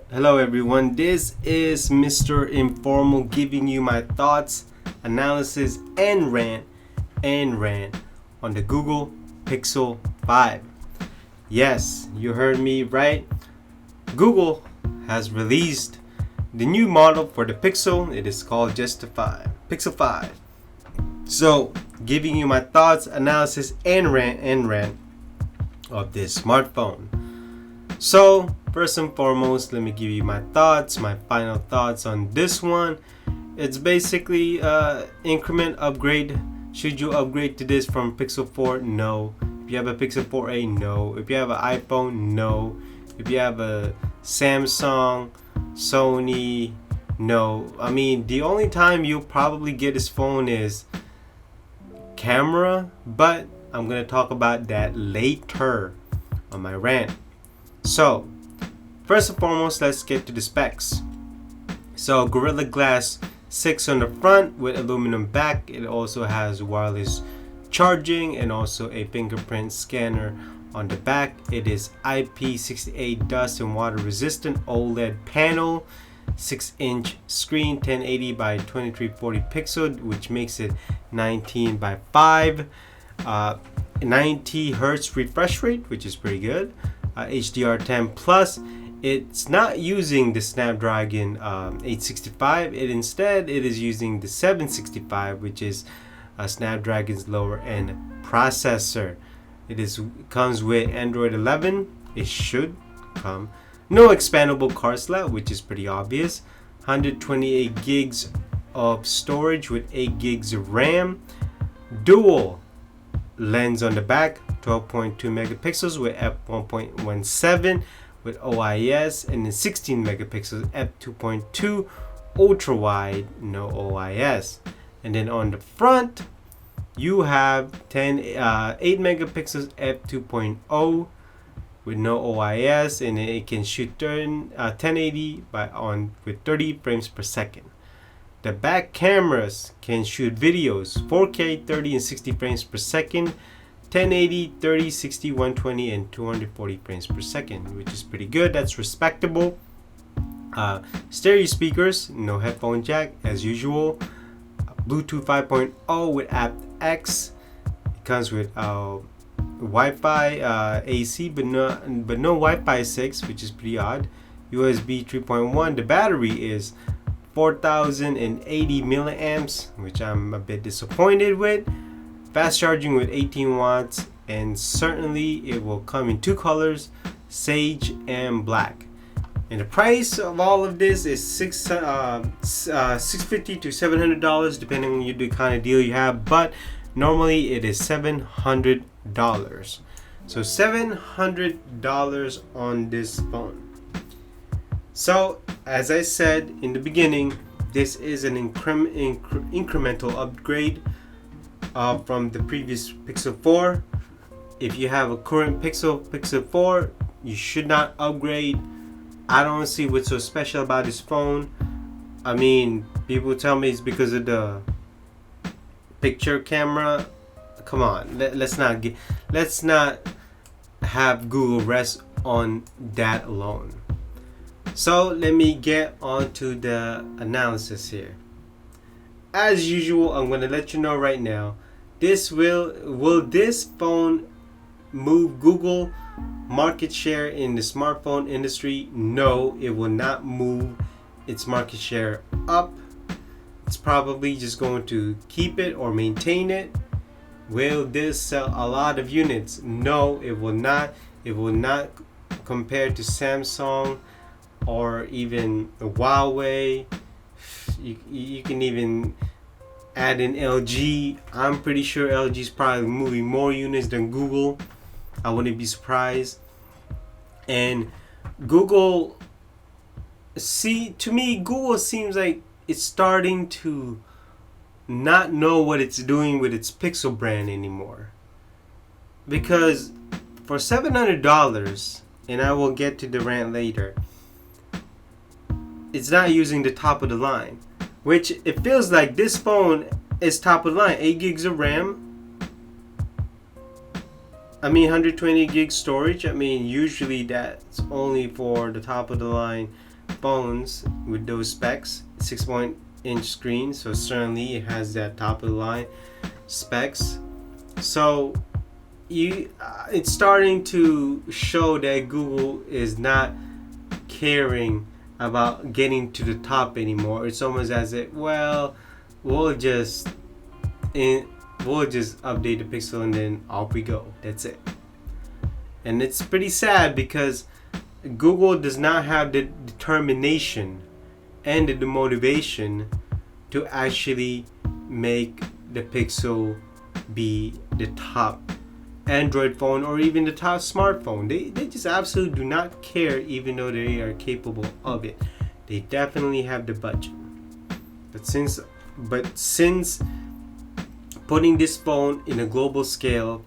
Hello everyone, this is Mr. Informal giving you my thoughts, analysis, and rant on the Google Pixel 5. Yes, you heard me right. Google has released the new model for the Pixel. It is called just the 5, Pixel 5. So, giving you my thoughts, analysis, and rant of this smartphone. So, first and foremost, let me give you my thoughts, my final thoughts on this one. It's basically increment upgrade. Should you upgrade to this from Pixel 4? No. If you have a Pixel 4a, no. If you have an iPhone, no. If you have a Samsung, Sony, no. I mean, the only time you'll probably get this phone is camera, but I'm going to talk about that later on my rant. So, first and foremost, let's get to the specs. So, Gorilla Glass 6 on the front with aluminum back. It also has wireless charging and also a fingerprint scanner on the back. It is IP68 dust and water resistant OLED panel, 6-inch screen, 1080 by 2340 pixel, which makes it 19 by 5. 90 hertz refresh rate, which is pretty good. HDR10 plus. It's not using the Snapdragon 865. It is using the 765, which is Snapdragon's lower end processor. Comes with Android 11. It should come. No expandable card slot, which is pretty obvious. 128 gigs of storage with 8 gigs of RAM. Dual lens on the back, 12.2 megapixels with f1.17 with OIS, and then 16 megapixels f2.2 ultra wide, no OIS. And then on the front you have 8 megapixels f2.0 with no OIS, and it can shoot 1080 with 30 frames per second. The back cameras can shoot videos 4K 30 and 60 frames per second, 1080, 30, 60, 120, and 240 frames per second, which is pretty good. That's respectable. Stereo speakers, no headphone jack as usual. Bluetooth 5.0 with aptX. It comes with Wi-Fi AC, but no Wi-Fi 6, which is pretty odd. USB 3.1. The battery is 4080 milliamps, which I'm a bit disappointed with. Fast charging with 18 watts, and certainly it will come in two colors, sage and black. And the price of all of this is $650 to $700, depending on the kind of deal you have. But normally it is $700. So $700 on this phone. So, as I said in the beginning, this is an incremental upgrade from the previous Pixel 4. If you have a current Pixel 4, you should not upgrade. I don't see what's so special about this phone. I mean, people tell me it's because of the picture camera. Come on, let's not have Google rest on that alone. So let me get on to the analysis here. As usual, I'm going to let you know right now, will this phone move Google market share in the smartphone industry? No, it will not move its market share up. It's probably just going to keep it or maintain it. Will this sell a lot of units? No, it will not. It will not compare to Samsung or even Huawei. You can even add in LG. I'm pretty sure LG is probably moving more units than Google. I wouldn't be surprised. And Google, to me, Google seems like it's starting to not know what it's doing with its Pixel brand anymore. Because for $700, and I will get to the rant later, it's not using the top of the line, which it feels like this phone is top of the line. 8 gigs of RAM, I mean, 120 gig storage. I mean, usually that's only for the top of the line phones with those specs. 6-inch screen, so certainly it has that top of the line specs. So it's starting to show that Google is not caring about getting to the top anymore. It's almost as if, well, we'll just update the Pixel and then off we go. That's it. And it's pretty sad because Google does not have the determination and the motivation to actually make the Pixel be the top Android phone or even the top smartphone. They just absolutely do not care, even though they are capable of it. They definitely have the budget. But since putting this phone in a global scale,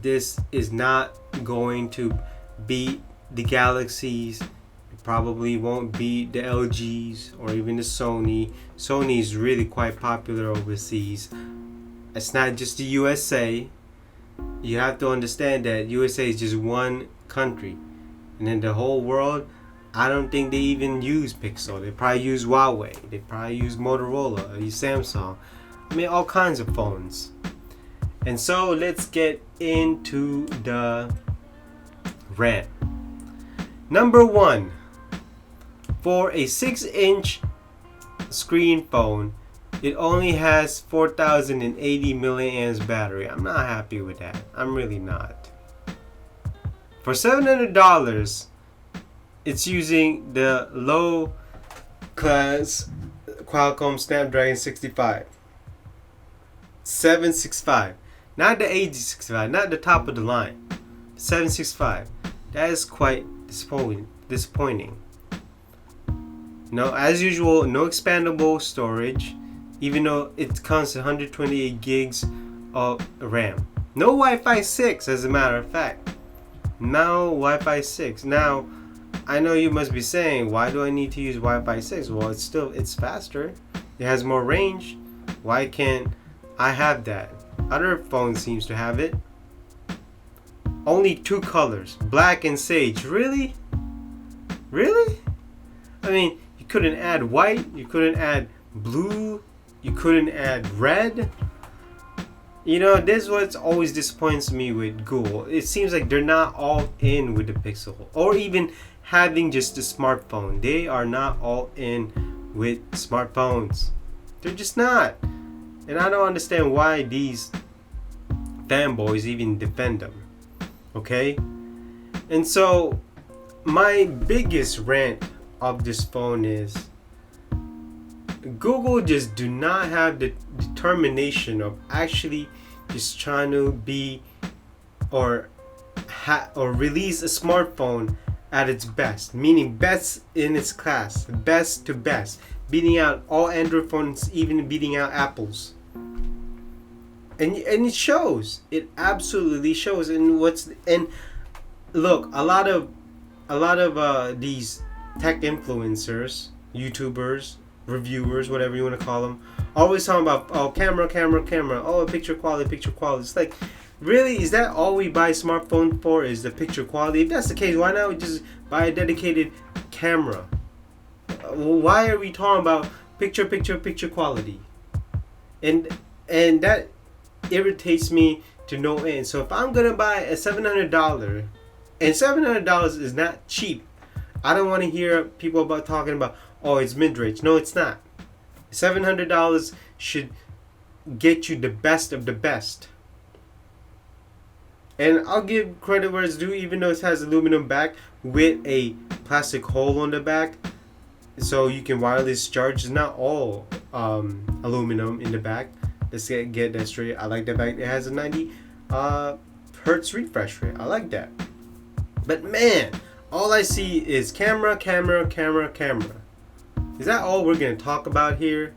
this is not going to beat the Galaxies. It probably won't beat the LGs or even the Sony. Sony is really quite popular overseas. It's not just the USA. You have to understand that USA is just one country, and in the whole world, I don't think they even use Pixel. They probably use Huawei. They probably use Motorola. Or use Samsung. I mean, all kinds of phones. And so let's get into the rant. Number 1, for a 6-inch screen phone, it only has 4080 milliamps battery. I'm not happy with that. I'm really not. For $700, it's using the low class Qualcomm Snapdragon 765. Not the 8065, not the top of the line. 765. That is quite disappointing. No, as usual, no expandable storage, even though it comes to 128 gigs of RAM. No Wi-Fi 6, as a matter of fact. No Wi-Fi 6. Now, I know you must be saying, why do I need to use Wi-Fi 6? Well, it's faster. It has more range. Why can't I have that? Other phones seems to have it. Only 2 colors, black and sage. Really? Really? I mean, you couldn't add white, you couldn't add blue, you couldn't add red. You know, this is what always disappoints me with Google. It seems like they're not all in with the Pixel, or even having just a smartphone. They are not all in with smartphones. They're just not. And I don't understand why these fanboys even defend them. Okay? And so, my biggest rant of this phone is Google just do not have the determination of actually just trying to be or release a smartphone at its best, meaning best in its class, best to best, beating out all Android phones, even beating out Apple's. And it shows. It absolutely shows. And look, a lot of these tech influencers, YouTubers, reviewers, whatever you want to call them, always talking about, oh, camera, oh, picture quality. It's like, really, is that all we buy a smartphone for, is the picture quality? If that's the case, why not just buy a dedicated camera? Why are we talking about picture quality? And that irritates me to no end. So if I'm gonna buy a $700, and $700 is not cheap, I don't want to hear people talking about, oh, it's mid-range. No, it's not. $700 should get you the best of the best. And I'll give credit where it's due, even though it has aluminum back with a plastic hole on the back, so you can wireless charge. It's not all aluminum in the back. Let's get that straight. I like the fact it has a 90 hertz refresh rate. I like that. But man, all I see is camera. Is that all we're gonna talk about here?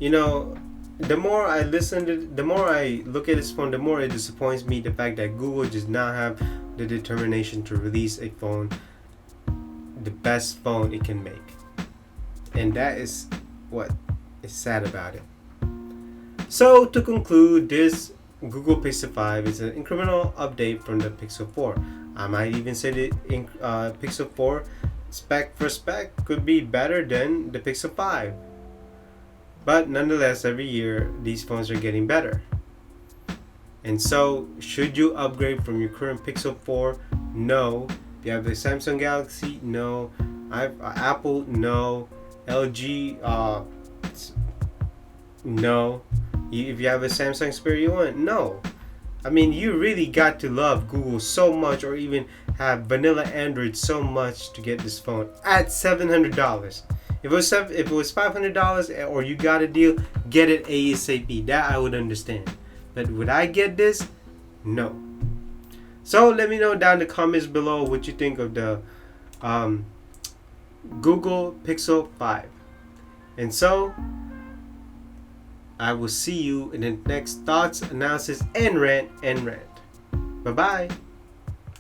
You know, the more I the more I look at this phone, the more it disappoints me, the fact that Google does not have the determination to release a phone, the best phone it can make. And that is what is sad about it. So to conclude this Google Pixel 5 is an incremental update from the Pixel 4. I might even say the Pixel 4 spec for spec could be better than the Pixel 5. But nonetheless, every year these phones are getting better. And so, should you upgrade from your current Pixel 4? No. If you have the Samsung Galaxy, no. Apple, no. LG, no. If you have a Samsung Xperia 1, no. I mean, you really got to love Google so much, or even have vanilla Android so much to get this phone at $700. If it was $500 or you got a deal, get it ASAP. That I would understand. But would I get this? No. So let me know down in the comments below what you think of the Google Pixel 5. And so I will see you in the next thoughts, analysis, and rant. Bye bye.